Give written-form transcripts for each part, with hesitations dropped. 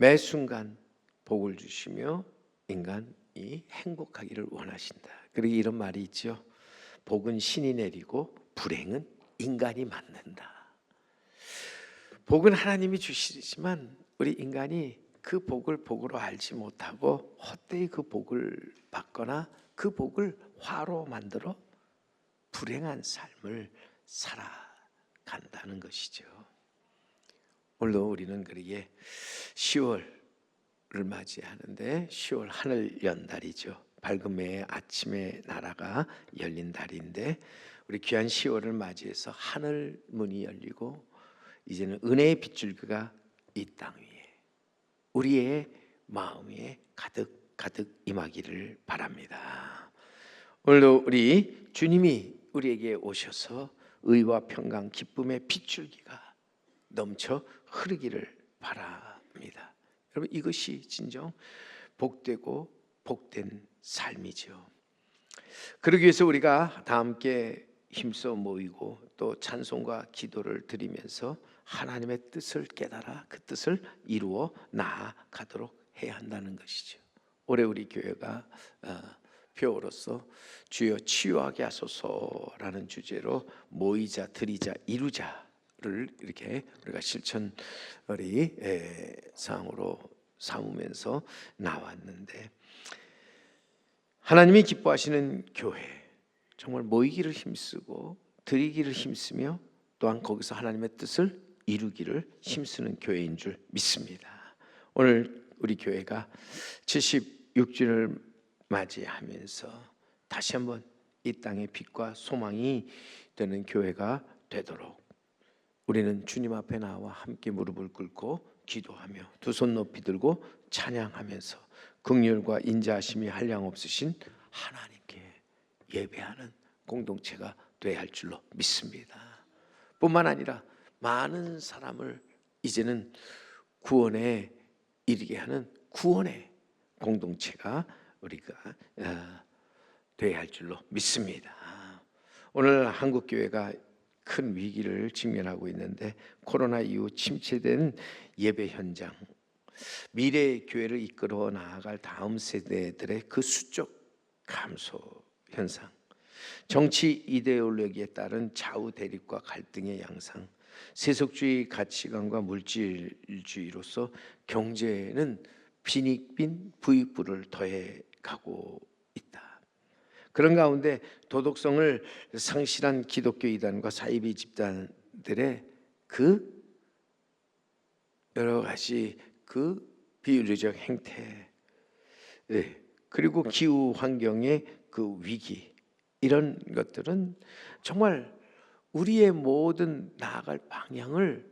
매 순간 복을 주시며 인간이 행복하기를 원하신다. 그리고 이런 말이 있죠. 복은 신이 내리고 불행은 인간이 받는다. 복은 하나님이 주시지만 우리 인간이 그 복을 복으로 알지 못하고 헛되이 그 복을 받거나 그 복을 화로 만들어 불행한 삶을 살아간다는 것이죠. 오늘도 우리는 그러기에 10월을 맞이하는데 10월 하늘 연 달이죠. 밝은 매의 아침에 나라가 열린 달인데 우리 귀한 10월을 맞이해서 하늘 문이 열리고 이제는 은혜의 빗줄기가 이 땅 위에 우리의 마음 위에 가득 임하기를 바랍니다. 오늘도 우리 주님이 우리에게 오셔서 의와 평강 기쁨의 빗줄기가 넘쳐 흐르기를 바랍니다. 여러분, 이것이 진정 복되고 복된 삶이죠. 그러기 위해서 우리가 다 함께 힘써 모이고 또 찬송과 기도를 드리면서 하나님의 뜻을 깨달아 그 뜻을 이루어 나아가도록 해야 한다는 것이죠. 올해 우리 교회가 표어로서 주여 치유하게 하소서라는 주제로 모이자, 드리자, 이루자를 이렇게 우리가 실천의 사항으로 삼으면서 나왔는데, 하나님이 기뻐하시는 교회, 정말 모이기를 힘쓰고 드리기를 힘쓰며 또한 거기서 하나님의 뜻을 이루기를 힘쓰는 교회인 줄 믿습니다. 오늘 우리 교회가 76주년을 맞이하면서 다시 한번 이 땅의 빛과 소망이 되는 교회가 되도록 우리는 주님 앞에 나와 함께 무릎을 꿇고 기도하며 두 손 높이 들고 찬양하면서 긍휼과 인자하심이 한량없으신 하나님께 예배하는 공동체가 되어야 할 줄로 믿습니다. 뿐만 아니라 많은 사람을 이제는 구원에 이르게 하는 구원의 공동체가 우리가 되어야 할 줄로 믿습니다. 오늘 한국교회가 큰 위기를 직면하고 있는데 코로나 이후 침체된 예배 현장, 미래의 교회를 이끌어 나아갈 다음 세대들의 그 수적 감소 현상, 정치 이데올로기에 따른 좌우 대립과 갈등의 양상, 세속주의 가치관과 물질주의로서 경제는 빈익빈 부익부를 더해 가고 있다. 그런 가운데 도덕성을 상실한 기독교 이단과 사이비 집단들의 그 여러 가지 그 비윤리적 행태, 그리고 기후 환경의 그 위기, 이런 것들은 정말 우리의 모든 나아갈 방향을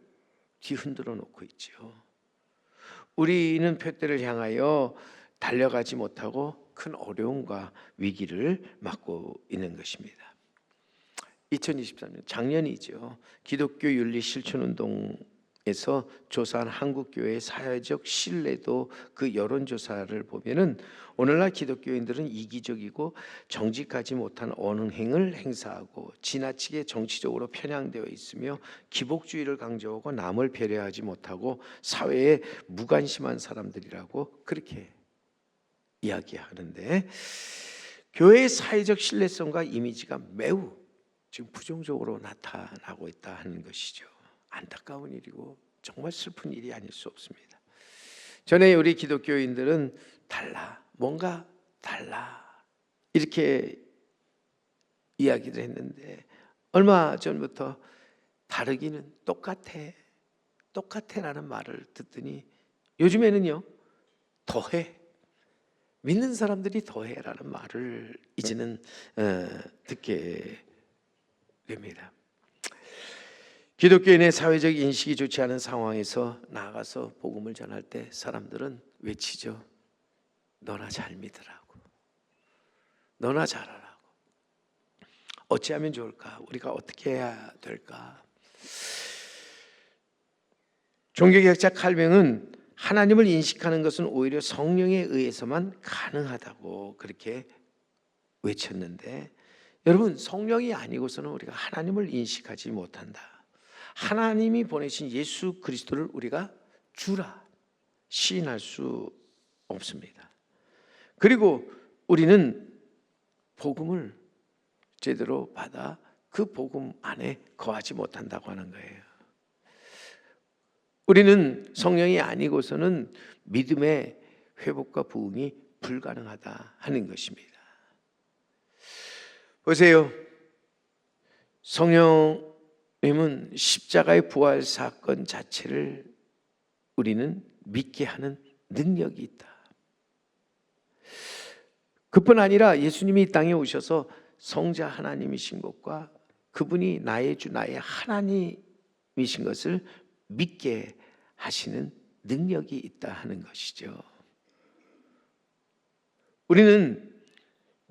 뒤흔들어 놓고 있죠. 우리는 표대를 향하여 달려가지 못하고 큰 어려움과 위기를 맞고 있는 것입니다. 2023년 작년이죠. 기독교 윤리 실천 운동에서 조사한 한국교회의 사회적 신뢰도 그 여론조사를 보면은 오늘날 기독교인들은 이기적이고 정직하지 못한 언행을 행사하고 지나치게 정치적으로 편향되어 있으며 기복주의를 강조하고 남을 배려하지 못하고 사회에 무관심한 사람들이라고 그렇게 이야기하는데, 교회의 사회적 신뢰성과 이미지가 매우 지금 부정적으로 나타나고 있다 하는 것이죠. 안타까운 일이고 정말 슬픈 일이 아닐 수 없습니다. 전에 우리 기독교인들은 달라, 뭔가 달라 이렇게 이야기를 했는데 얼마 전부터 다르기는 똑같아라는 말을 듣더니 요즘에는요, 더해, 믿는 사람들이 더해라는 말을 이제는 듣게 됩니다. 기독교인의 사회적 인식이 좋지 않은 상황에서 나아가서 복음을 전할 때 사람들은 외치죠. 너나 잘 믿으라고, 너나 잘하라고. 어찌하면 좋을까? 우리가 어떻게 해야 될까? 종교개혁자 칼뱅은 하나님을 인식하는 것은 오히려 성령에 의해서만 가능하다고 그렇게 외쳤는데, 여러분, 성령이 아니고서는 우리가 하나님을 인식하지 못한다. 하나님이 보내신 예수 그리스도를 우리가 주라, 시인할 수 없습니다. 그리고 우리는 복음을 제대로 받아 그 복음 안에 거하지 못한다고 하는 거예요. 우리는 성령이 아니고서는 믿음의 회복과 부흥이 불가능하다 하는 것입니다. 보세요. 성령님은 십자가의 부활 사건 자체를 우리는 믿게 하는 능력이 있다. 그뿐 아니라 예수님이 이 땅에 오셔서 성자 하나님이신 것과 그분이 나의 주 나의 하나님이신 것을 믿게 하시는 능력이 있다 하는 것이죠. 우리는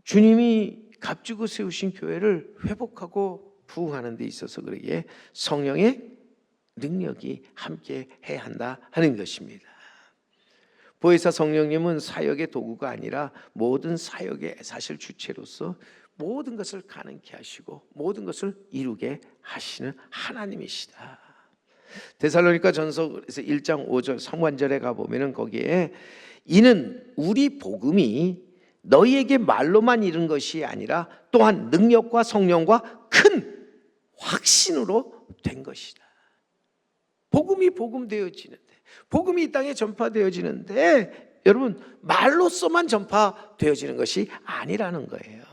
주님이 값주고 세우신 교회를 회복하고 부흥하는 데 있어서 그러기에 성령의 능력이 함께 해야 한다 하는 것입니다. 보혜사 성령님은 사역의 도구가 아니라 모든 사역의 사실 주체로서 모든 것을 가능케 하시고 모든 것을 이루게 하시는 하나님이시다. 데살로니가 전서에서 1장 5절 성관절에 가보면 거기에 이는 우리 복음이 너희에게 말로만 이른 것이 아니라 또한 능력과 성령과 큰 확신으로 된 것이다. 복음이 복음되어지는데, 복음이 이 땅에 전파되어지는데 여러분 말로서만 전파되어지는 것이 아니라는 거예요.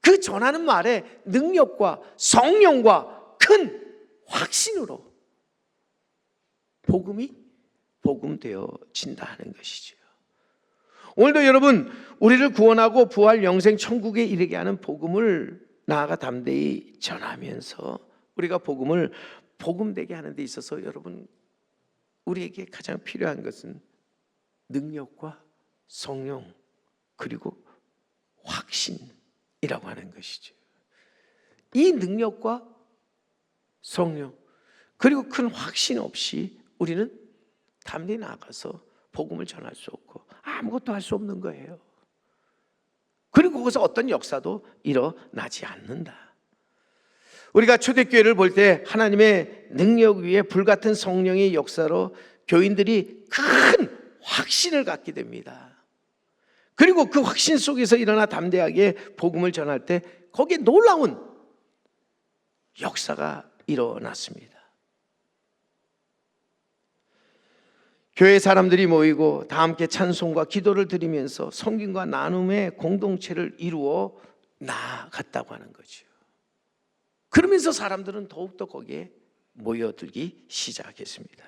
그 전하는 말에 능력과 성령과 큰 확신으로 복음이 복음되어진다 하는 것이죠. 오늘도 여러분 우리를 구원하고 부활 영생 천국에 이르게 하는 복음을 나아가 담대히 전하면서 우리가 복음을 복음되게 하는 데 있어서 여러분 우리에게 가장 필요한 것은 능력과 성령 그리고 확신이라고 하는 것이죠. 이 능력과 성령 그리고 큰 확신 없이 우리는 담대히 나가서 복음을 전할 수 없고 아무것도 할 수 없는 거예요. 그리고 거기서 어떤 역사도 일어나지 않는다. 우리가 초대교회를 볼 때 하나님의 능력 위에 불같은 성령의 역사로 교인들이 큰 확신을 갖게 됩니다. 그리고 그 확신 속에서 일어나 담대하게 복음을 전할 때 거기에 놀라운 역사가 일어났습니다. 교회 사람들이 모이고 다 함께 찬송과 기도를 드리면서 섬김과 나눔의 공동체를 이루어 나아갔다고 하는 거죠. 그러면서 사람들은 더욱더 거기에 모여들기 시작했습니다.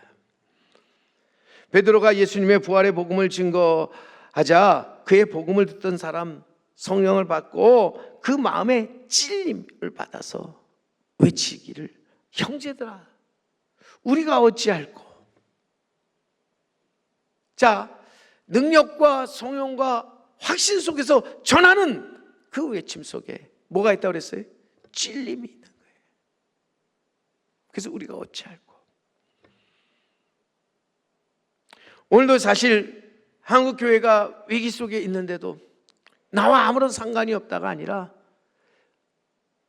베드로가 예수님의 부활의 복음을 증거하자 그의 복음을 듣던 사람 성령을 받고 그 마음에 찔림을 받아서 외치기를 형제들아 우리가 어찌할꼬. 자, 능력과 성령과 확신 속에서 전하는 그 외침 속에 뭐가 있다고 그랬어요? 찔림이 있는 거예요. 그래서 우리가 어찌할꼬. 오늘도 사실 한국 교회가 위기 속에 있는데도 나와 아무런 상관이 없다가 아니라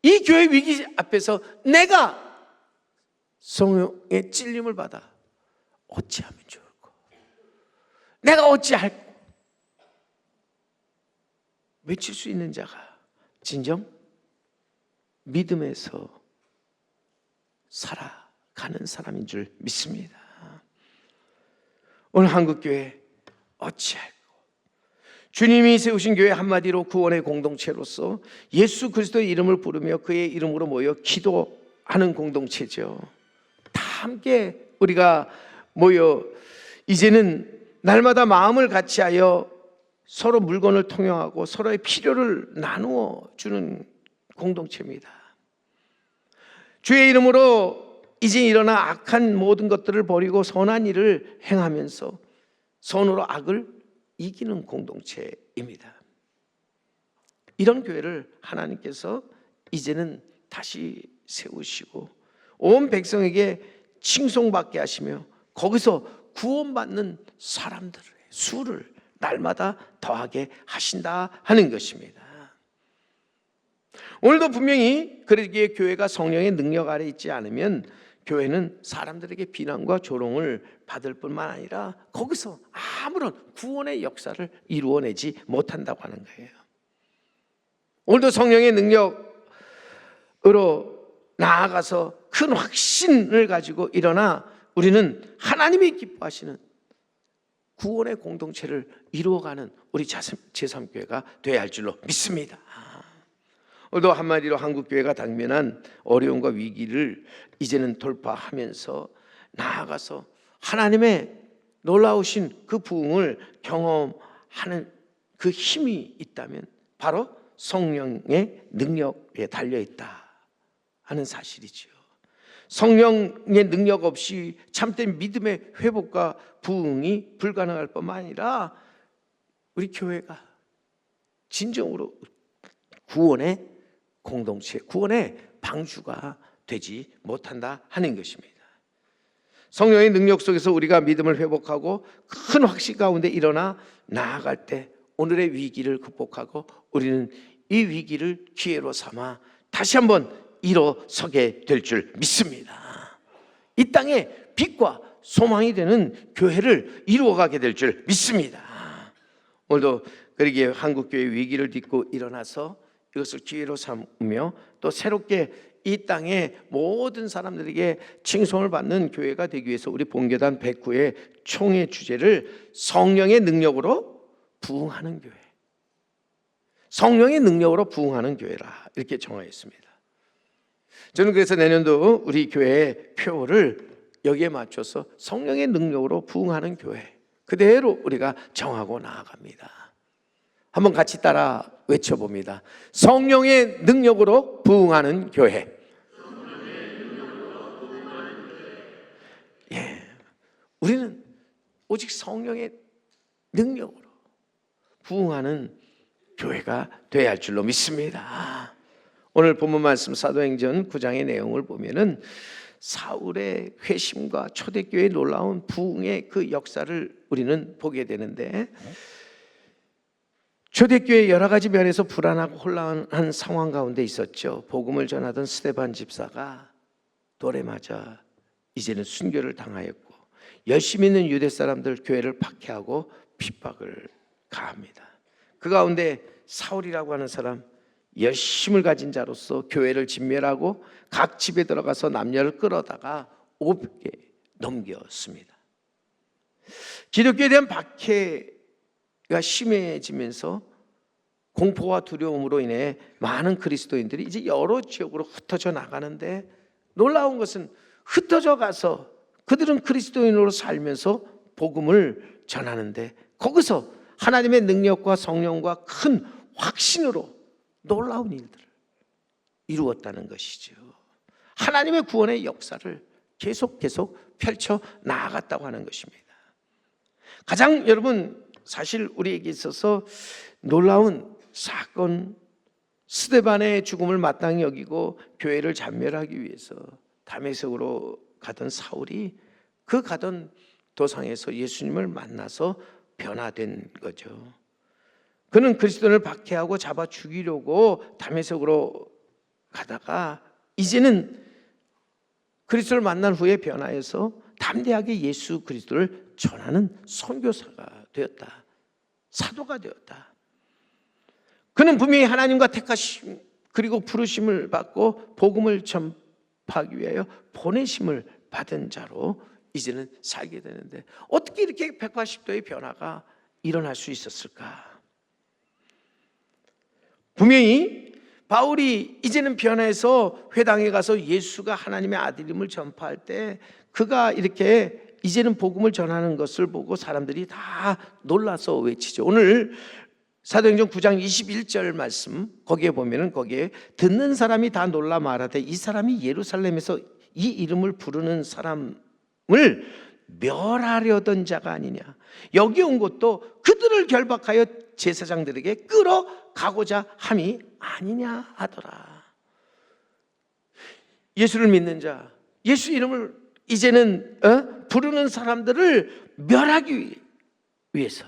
이 교회 위기 앞에서 내가 성령의 찔림을 받아 어찌하면 좋을까? 내가 어찌할꼬? 외칠 수 있는 자가 진정 믿음에서 살아가는 사람인 줄 믿습니다. 오늘 한국교회 어찌할꼬? 주님이 세우신 교회 한마디로 구원의 공동체로서 예수 그리스도의 이름을 부르며 그의 이름으로 모여 기도하는 공동체죠. 다 함께 우리가 모여 이제는 날마다 마음을 같이하여 서로 물건을 통용하고 서로의 필요를 나누어 주는 공동체입니다. 주의 이름으로 이제 일어나 악한 모든 것들을 버리고 선한 일을 행하면서 선으로 악을 이기는 공동체입니다. 이런 교회를 하나님께서 이제는 다시 세우시고 온 백성에게 칭송받게 하시며 거기서 구원받는 사람들의 수를 날마다 더하게 하신다 하는 것입니다. 오늘도 분명히 그러기에 교회가 성령의 능력 아래 있지 않으면 교회는 사람들에게 비난과 조롱을 받을 뿐만 아니라 거기서 아무런 구원의 역사를 이루어내지 못한다고 하는 거예요. 오늘도 성령의 능력으로 나아가서 큰 확신을 가지고 일어나 우리는 하나님이 기뻐하시는 구원의 공동체를 이루어가는 우리 제3교회가 되어야 할 줄로 믿습니다. 오늘도 한마디로 한국교회가 당면한 어려움과 위기를 이제는 돌파하면서 나아가서 하나님의 놀라우신 그 부흥을 경험하는 그 힘이 있다면 바로 성령의 능력에 달려있다 하는 사실이죠. 성령의 능력 없이 참된 믿음의 회복과 부흥이 불가능할 뿐만 아니라 우리 교회가 진정으로 구원의 공동체, 구원의 방주가 되지 못한다 하는 것입니다. 성령의 능력 속에서 우리가 믿음을 회복하고 큰 확신 가운데 일어나 나아갈 때 오늘의 위기를 극복하고 우리는 이 위기를 기회로 삼아 다시 한번 일어서게 될 줄 믿습니다. 이 땅에 빛과 소망이 되는 교회를 이루어가게 될 줄 믿습니다. 오늘도 그러기에 한국교회 위기를 딛고 일어나서 이것을 기회로 삼으며 또 새롭게 이 땅의 모든 사람들에게 칭송을 받는 교회가 되기 위해서 우리 본교단 109의 총회 주제를 성령의 능력으로 부흥하는 교회, 성령의 능력으로 부흥하는 교회라 이렇게 정하였습니다. 저는 그래서 내년도 우리 교회의 표를 여기에 맞춰서 성령의 능력으로 부흥하는 교회 그대로 우리가 정하고 나아갑니다. 한번 같이 따라 외쳐봅니다. 성령의 능력으로 부흥하는 교회. 예, 우리는 오직 성령의 능력으로 부흥하는 교회가 되어야 할 줄로 믿습니다. 오늘 본문 말씀 사도행전 9장의 내용을 보면은 사울의 회심과 초대교회의 놀라운 부흥의 그 역사를 우리는 보게 되는데 초대교회 여러 가지 면에서 불안하고 혼란한 상황 가운데 있었죠. 복음을 전하던 스데반 집사가 돌에 맞아 이제는 순교를 당하였고 열심히 있는 유대 사람들 교회를 박해하고 핍박을 가합니다. 그 가운데 사울이라고 하는 사람 열심을 가진 자로서 교회를 진멸하고 각 집에 들어가서 남녀를 끌어다가 500개 넘겼습니다. 기독교에 대한 박해가 심해지면서 공포와 두려움으로 인해 많은 그리스도인들이 이제 여러 지역으로 흩어져 나가는데 놀라운 것은 흩어져 가서 그들은 그리스도인으로 살면서 복음을 전하는데 거기서 하나님의 능력과 성령과 큰 확신으로 놀라운 일들을 이루었다는 것이죠. 하나님의 구원의 역사를 계속 펼쳐 나아갔다고 하는 것입니다. 가장 여러분 사실 우리에게 있어서 놀라운 사건, 스데반의 죽음을 마땅히 여기고 교회를 잔멸하기 위해서 다메섹으로 가던 사울이 그 가던 도상에서 예수님을 만나서 변화된 거죠. 그는 그리스도인을 박해하고 잡아 죽이려고 다메섹으로 가다가 이제는 그리스도를 만난 후에 변화해서 담대하게 예수 그리스도를 전하는 선교사가 되었다. 사도가 되었다. 그는 분명히 하나님과 택하심 그리고 부르심을 받고 복음을 전파하기 위하여 보내심을 받은 자로 이제는 살게 되는데 어떻게 이렇게 180도의 변화가 일어날 수 있었을까? 분명히 바울이 이제는 변해서 회당에 가서 예수가 하나님의 아들임을 전파할 때 그가 이렇게 이제는 복음을 전하는 것을 보고 사람들이 다 놀라서 외치죠. 오늘 사도행전 9장 21절 말씀 거기에 보면은 거기에 듣는 사람이 다 놀라 말하되 이 사람이 예루살렘에서 이 이름을 부르는 사람을 멸하려던 자가 아니냐. 여기 온 것도 그들을 결박하여 제사장들에게 끌어가고자 함이 아니냐 하더라. 예수를 믿는 자, 예수 이름을 이제는 부르는 사람들을 멸하기 위해서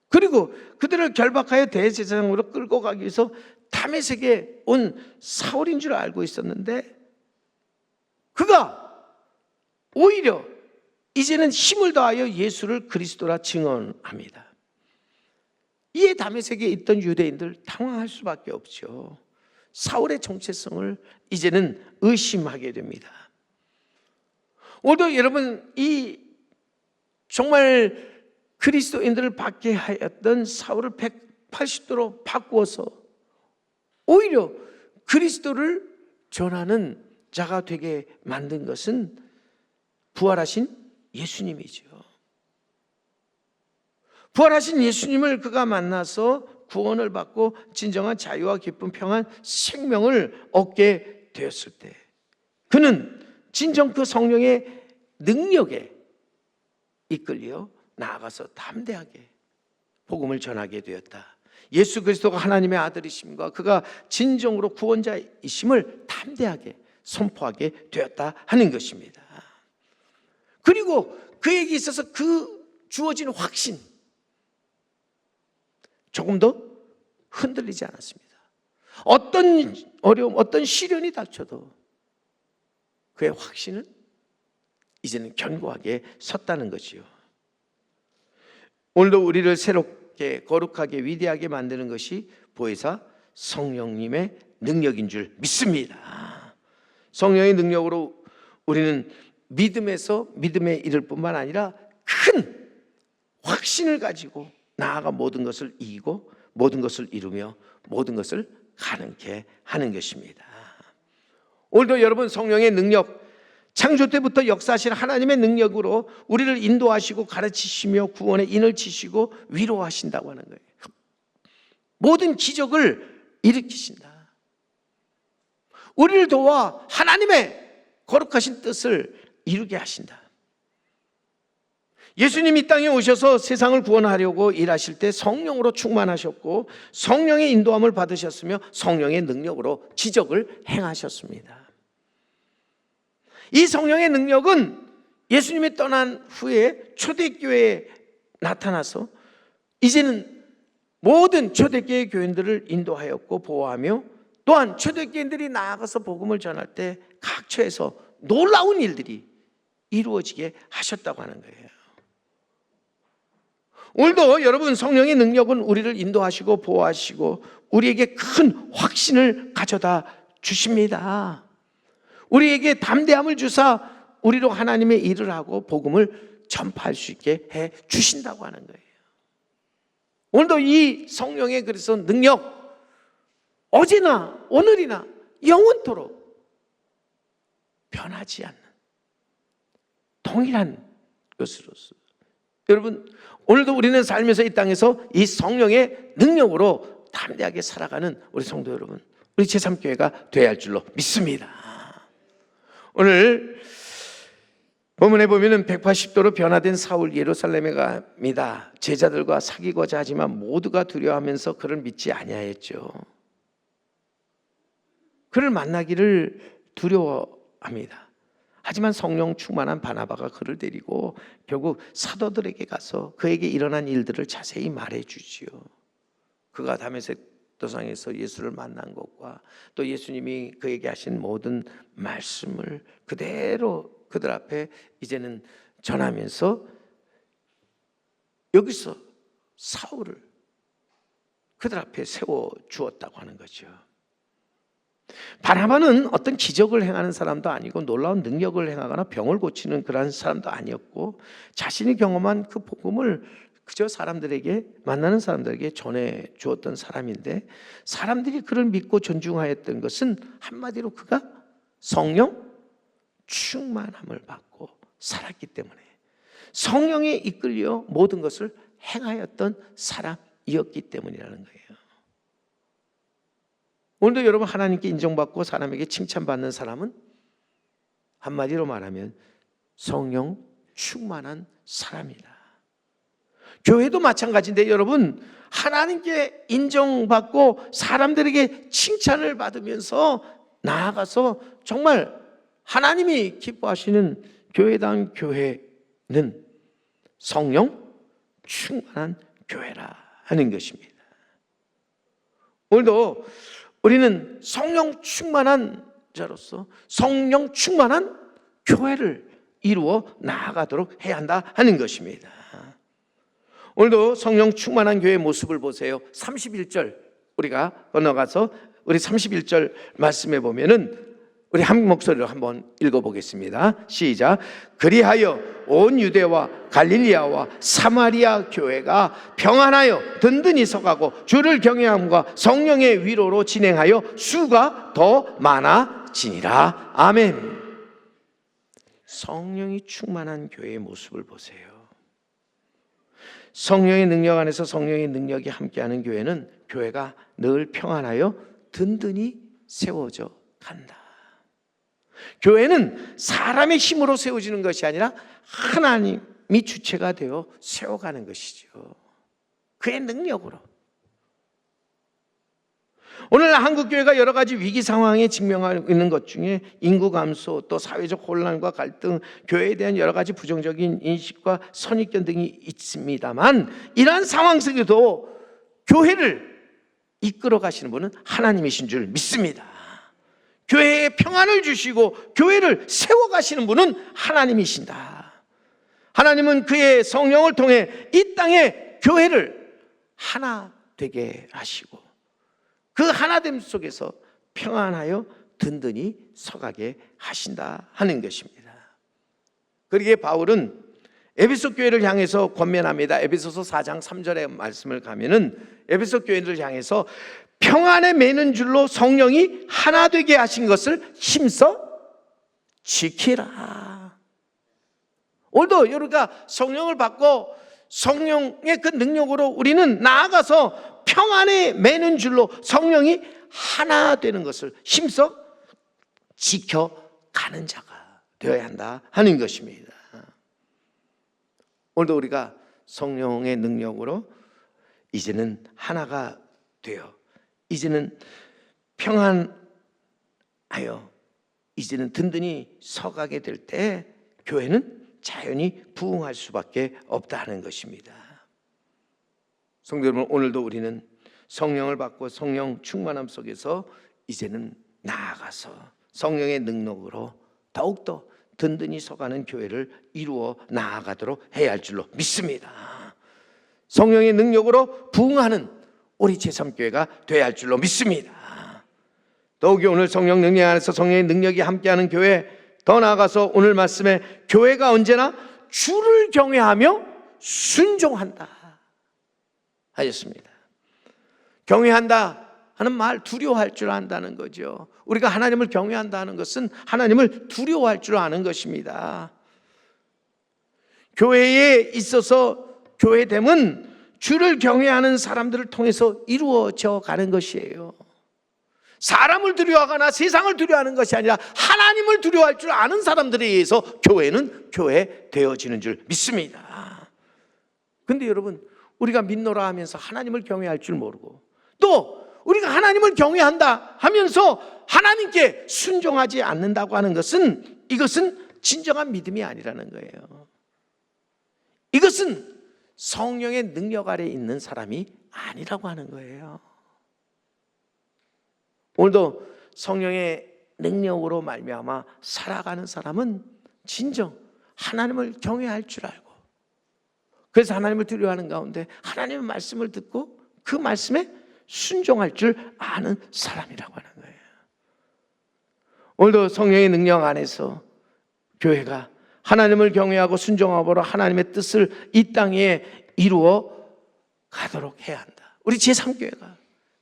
그리고 그들을 결박하여 대제사장으로 끌고 가기 위해서 다메섹에 온 사울인 줄 알고 있었는데 그가 오히려 이제는 힘을 다하여 예수를 그리스도라 증언합니다. 이에 다메섹에 있던 유대인들 당황할 수밖에 없죠. 사울의 정체성을 이제는 의심하게 됩니다. 오늘도 여러분, 이 정말 그리스도인들을 받게 하였던 사울을 180도로 바꾸어서 오히려 그리스도를 전하는 자가 되게 만든 것은 부활하신 예수님이죠. 부활하신 예수님을 그가 만나서 구원을 받고 진정한 자유와 기쁨, 평안, 생명을 얻게 되었을 때 그는 진정 그 성령의 능력에 이끌려 나아가서 담대하게 복음을 전하게 되었다. 예수 그리스도가 하나님의 아들이심과 그가 진정으로 구원자이심을 담대하게 선포하게 되었다 하는 것입니다. 그리고 그에게 있어서 그 주어진 확신 조금 더 흔들리지 않았습니다. 어떤 어려움, 어떤 시련이 닥쳐도 그의 확신은 이제는 견고하게 섰다는 것이요. 오늘도 우리를 새롭게 거룩하게 위대하게 만드는 것이 보혜사 성령님의 능력인 줄 믿습니다. 성령의 능력으로 우리는 믿음에서 믿음에 이를 뿐만 아니라 큰 확신을 가지고 나아가 모든 것을 이기고 모든 것을 이루며 모든 것을 가능케 하는 것입니다. 오늘도 여러분 성령의 능력, 창조 때부터 역사하신 하나님의 능력으로 우리를 인도하시고 가르치시며 구원의 인을 치시고 위로하신다고 하는 거예요. 모든 기적을 일으키신다. 우리를 도와 하나님의 거룩하신 뜻을 이루게 하신다. 예수님이 이 땅에 오셔서 세상을 구원하려고 일하실 때 성령으로 충만하셨고 성령의 인도함을 받으셨으며 성령의 능력으로 기적을 행하셨습니다. 이 성령의 능력은 예수님이 떠난 후에 초대교회에 나타나서 이제는 모든 초대교회 교인들을 인도하였고 보호하며 또한 초대교인들이 나아가서 복음을 전할 때 각처에서 놀라운 일들이 이루어지게 하셨다고 하는 거예요. 오늘도 여러분 성령의 능력은 우리를 인도하시고 보호하시고 우리에게 큰 확신을 가져다 주십니다. 우리에게 담대함을 주사 우리로 하나님의 일을 하고 복음을 전파할 수 있게 해 주신다고 하는 거예요. 오늘도 이 성령의 그래서 능력 어제나 오늘이나 영원토록 변하지 않는 동일한 것으로서 여러분 오늘도 우리는 살면서 이 땅에서 이 성령의 능력으로 담대하게 살아가는 우리 성도 여러분, 우리 제3교회가 되어야 할 줄로 믿습니다. 오늘 본문에 보면은 180도로 변화된 사울 예루살렘에 갑니다. 제자들과 사귀고자 하지만 모두가 두려워하면서 그를 믿지 아니하였죠. 그를 만나기를 두려워합니다. 하지만 성령 충만한 바나바가 그를 데리고 결국 사도들에게 가서 그에게 일어난 일들을 자세히 말해주지요. 그가 다메섹 도상에서 예수를 만난 것과 또 예수님이 그에게 하신 모든 말씀을 그대로 그들 앞에 이제는 전하면서 여기서 사울을 그들 앞에 세워 주었다고 하는 거죠. 바나바는 어떤 기적을 행하는 사람도 아니고 놀라운 능력을 행하거나 병을 고치는 그런 사람도 아니었고 자신이 경험한 그 복음을 그저 사람들에게 만나는 사람들에게 전해 주었던 사람인데 사람들이 그를 믿고 존중하였던 것은 한마디로 그가 성령 충만함을 받고 살았기 때문에 성령에 이끌려 모든 것을 행하였던 사람이었기 때문이라는 거예요. 오늘도 여러분 하나님께 인정받고 사람에게 칭찬받는 사람은 한마디로 말하면 성령 충만한 사람이다. 교회도 마찬가지인데 여러분 하나님께 인정받고 사람들에게 칭찬을 받으면서 나아가서 정말 하나님이 기뻐하시는 교회당 교회는 성령 충만한 교회라 하는 것입니다. 오늘도 우리는 성령 충만한 자로서 성령 충만한 교회를 이루어 나아가도록 해야 한다 하는 것입니다. 오늘도 성령 충만한 교회의 모습을 보세요. 31절 우리가 건너가서 우리 31절 말씀해 보면은 우리 한 목소리로 한번 읽어보겠습니다. 시작. 그리하여 온 유대와 갈릴리아와 사마리아 교회가 평안하여 든든히 서가고 주를 경외함과 성령의 위로로 진행하여 수가 더 많아지니라. 아멘. 성령이 충만한 교회의 모습을 보세요. 성령의 능력 안에서 성령의 능력이 함께하는 교회는 교회가 늘 평안하여 든든히 세워져 간다. 교회는 사람의 힘으로 세워지는 것이 아니라 하나님이 주체가 되어 세워가는 것이죠. 그의 능력으로. 오늘날 한국교회가 여러 가지 위기 상황에 직면하고 있는 것 중에 인구 감소, 또 사회적 혼란과 갈등, 교회에 대한 여러 가지 부정적인 인식과 선입견 등이 있습니다만, 이러한 상황 속에도 교회를 이끌어 가시는 분은 하나님이신 줄 믿습니다. 교회에 평안을 주시고 교회를 세워가시는 분은 하나님이신다. 하나님은 그의 성령을 통해 이 땅에 교회를 하나 되게 하시고 그 하나됨 속에서 평안하여 든든히 서가게 하신다 하는 것입니다. 그러기에 바울은 에베소 교회를 향해서 권면합니다. 에베소서 4장 3절의 말씀을 가면은 에베소 교회를 향해서 평안에 매는 줄로 성령이 하나 되게 하신 것을 힘써 지키라. 오늘도 우리가 성령을 받고 성령의 그 능력으로 우리는 나아가서 평안에 매는 줄로 성령이 하나 되는 것을 힘써 지켜가는 자가 되어야 한다 하는 것입니다. 오늘도 우리가 성령의 능력으로 이제는 하나가 되어 이제는 평안하여 이제는 든든히 서가게 될 때 교회는 자연히 부흥할 수밖에 없다는 것입니다. 성도 여러분, 오늘도 우리는 성령을 받고 성령 충만함 속에서 이제는 나아가서 성령의 능력으로 더욱더 든든히 서가는 교회를 이루어 나아가도록 해야 할 줄로 믿습니다. 성령의 능력으로 부흥하는 우리 제3교회가 되어야 할 줄로 믿습니다. 더욱이 오늘 성령 능력 안에서 성령의 능력이 함께하는 교회, 더 나아가서 오늘 말씀에 교회가 언제나 주를 경외하며 순종한다 하셨습니다. 경외한다 하는 말, 두려워할 줄 안다는 거죠. 우리가 하나님을 경외한다는 것은 하나님을 두려워할 줄 아는 것입니다. 교회에 있어서 교회됨은 주를 경외하는 사람들을 통해서 이루어져 가는 것이에요. 사람을 두려워하거나 세상을 두려워하는 것이 아니라 하나님을 두려워할 줄 아는 사람들에 의해서 교회는 교회 되어지는 줄 믿습니다. 근데 여러분, 우리가 믿노라 하면서 하나님을 경외할 줄 모르고 또 우리가 하나님을 경외한다 하면서 하나님께 순종하지 않는다고 하는 것은 이것은 진정한 믿음이 아니라는 거예요. 이것은 성령의 능력 아래 있는 사람이 아니라고 하는 거예요. 오늘도 성령의 능력으로 말미암아 살아가는 사람은 진정 하나님을 경외할 줄 알고 그래서 하나님을 두려워하는 가운데 하나님의 말씀을 듣고 그 말씀에 순종할 줄 아는 사람이라고 하는 거예요. 오늘도 성령의 능력 안에서 교회가 하나님을 경외하고 순종하므로 하나님의 뜻을 이 땅에 이루어 가도록 해야 한다. 우리 제3교회가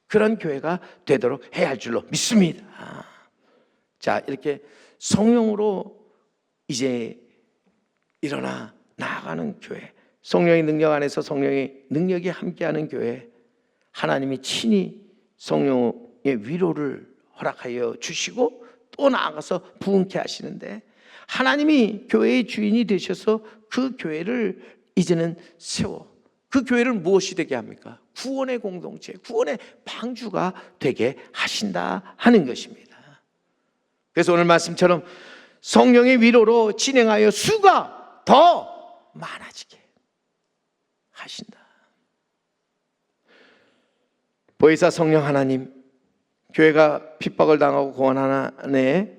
그런 교회가 되도록 해야 할 줄로 믿습니다. 자, 이렇게 성령으로 이제 일어나 나아가는 교회, 성령의 능력 안에서 성령의 능력이 함께하는 교회, 하나님이 친히 성령의 위로를 허락하여 주시고 또 나아가서 부흥케 하시는데 하나님이 교회의 주인이 되셔서 그 교회를 이제는 세워 그 교회를 무엇이 되게 합니까? 구원의 공동체, 구원의 방주가 되게 하신다 하는 것입니다. 그래서 오늘 말씀처럼 성령의 위로로 진행하여 수가 더 많아지게 하신다. 보혜사 성령 하나님, 교회가 핍박을 당하고 고난 안에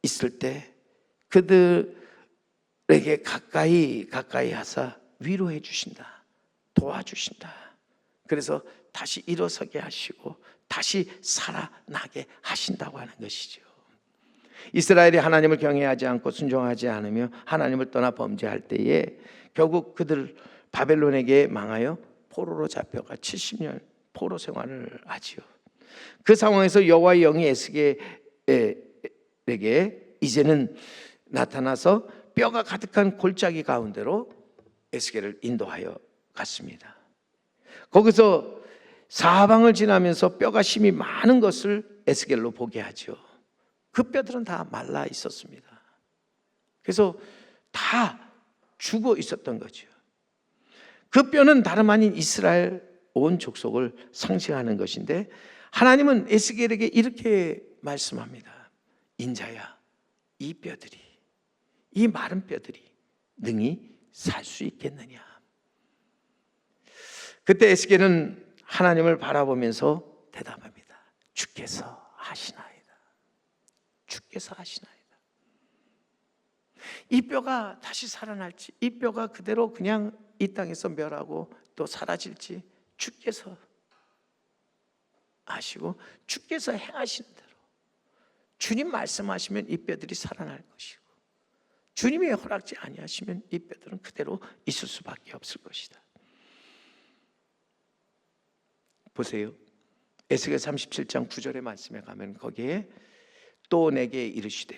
있을 때 그들 가까이 하사 위로해 주신다, 도와주신다. 그래서 다시 일어서게 하시고 다시 살아나게 하신다고 하는 것이죠. 이스라엘이 하나님을 경외하지 않고 순종하지 않으며 하나님을 떠나 범죄할 때에 결국 그들 바벨론에게 망하여 포로로 잡혀가 70년 포로 생활을 하지요. 그 상황에서 여호와의 영이 에스겔에게 이제는 나타나서 뼈가 가득한 골짜기 가운데로 에스겔을 인도하여 갔습니다. 거기서 사방을 지나면서 뼈가 심이 많은 것을 에스겔로 보게 하죠. 그 뼈들은 다 말라 있었습니다. 그래서 다 죽어 있었던 거죠. 그 뼈는 다름 아닌 이스라엘 온 족속을 상징하는 것인데, 하나님은 에스겔에게 이렇게 말씀합니다. 인자야, 이 뼈들이, 이 마른 뼈들이 능히 살 수 있겠느냐. 그때 에스겔은 하나님을 바라보면서 대답합니다. 주께서 하시나이다. 주께서 하시나이다. 이 뼈가 다시 살아날지, 이 뼈가 그대로 그냥 이 땅에서 멸하고 또 사라질지 주께서 아시고 주께서 행하시는 대로, 주님 말씀하시면 이 뼈들이 살아날 것이고, 주님이 허락지 아니하시면 이 뼈들은 그대로 있을 수밖에 없을 것이다. 보세요. 에스겔 37장 9절의 말씀에 가면 거기에 또 내게 이르시되,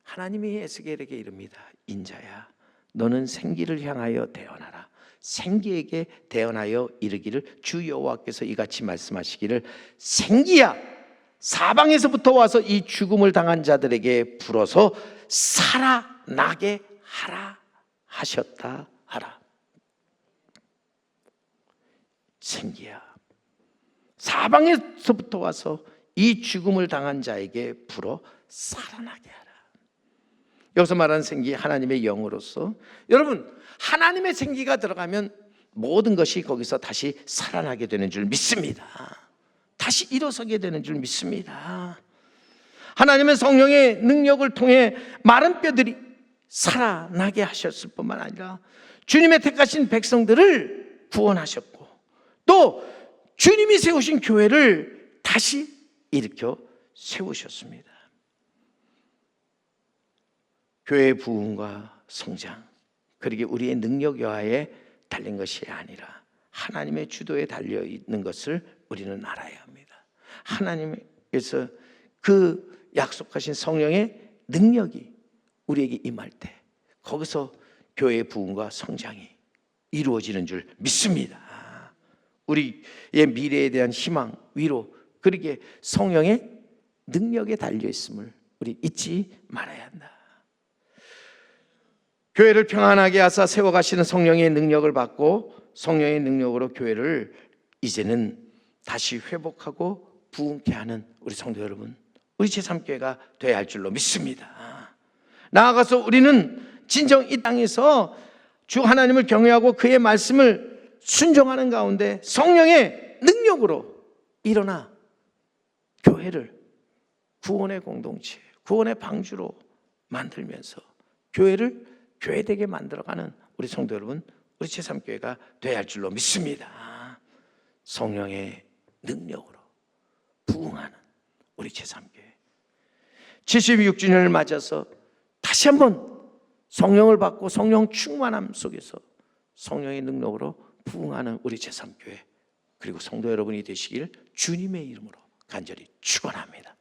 하나님이 에스겔에게 이릅니다. 인자야, 너는 생기를 향하여 대언하라. 생기에게 대언하여 이르기를, 주 여호와께서 이같이 말씀하시기를, 생기야, 사방에서부터 와서 이 죽음을 당한 자들에게 불어서 살아나게 하라 하셨다 하라. 생기야, 사방에서부터 와서 이 죽음을 당한 자에게 불어 살아나게 하라. 여기서 말하는 생기, 하나님의 영으로서, 여러분, 하나님의 생기가 들어가면 모든 것이 거기서 다시 살아나게 되는 줄 믿습니다. 다시 일어서게 되는 줄 믿습니다. 하나님의 성령의 능력을 통해 마른 뼈들이 살아나게 하셨을 뿐만 아니라 주님의 택하신 백성들을 구원하셨고, 또 주님이 세우신 교회를 다시 일으켜 세우셨습니다. 교회의 부흥과 성장, 그리고 우리의 능력 여하에 달린 것이 아니라 하나님의 주도에 달려 있는 것을 우리는 알아야 합니다. 하나님께서 그 약속하신 성령의 능력이 우리에게 임할 때 거기서 교회의 부흥과 성장이 이루어지는 줄 믿습니다. 우리의 미래에 대한 희망, 위로, 그러기에 성령의 능력에 달려 있음을 우리 잊지 말아야 한다. 교회를 평안하게 하사 세워가시는 성령의 능력을 받고, 성령의 능력으로 교회를 이제는 다시 회복하고 부흥케 하는 우리 성도 여러분, 우리 제3교회가 되어야 할 줄로 믿습니다. 나아가서 우리는 진정 이 땅에서 주 하나님을 경외하고 그의 말씀을 순종하는 가운데 성령의 능력으로 일어나 교회를 구원의 공동체, 구원의 방주로 만들면서 교회를 교회되게 만들어가는 우리 성도 여러분, 우리 제3교회가 되어야 할 줄로 믿습니다. 성령의 능력으로 부흥하는 우리 제3교회, 76주년을 맞아서 다시 한번 성령을 받고 성령 충만함 속에서 성령의 능력으로 부흥하는 우리 제3교회, 그리고 성도 여러분이 되시길 주님의 이름으로 간절히 축원합니다.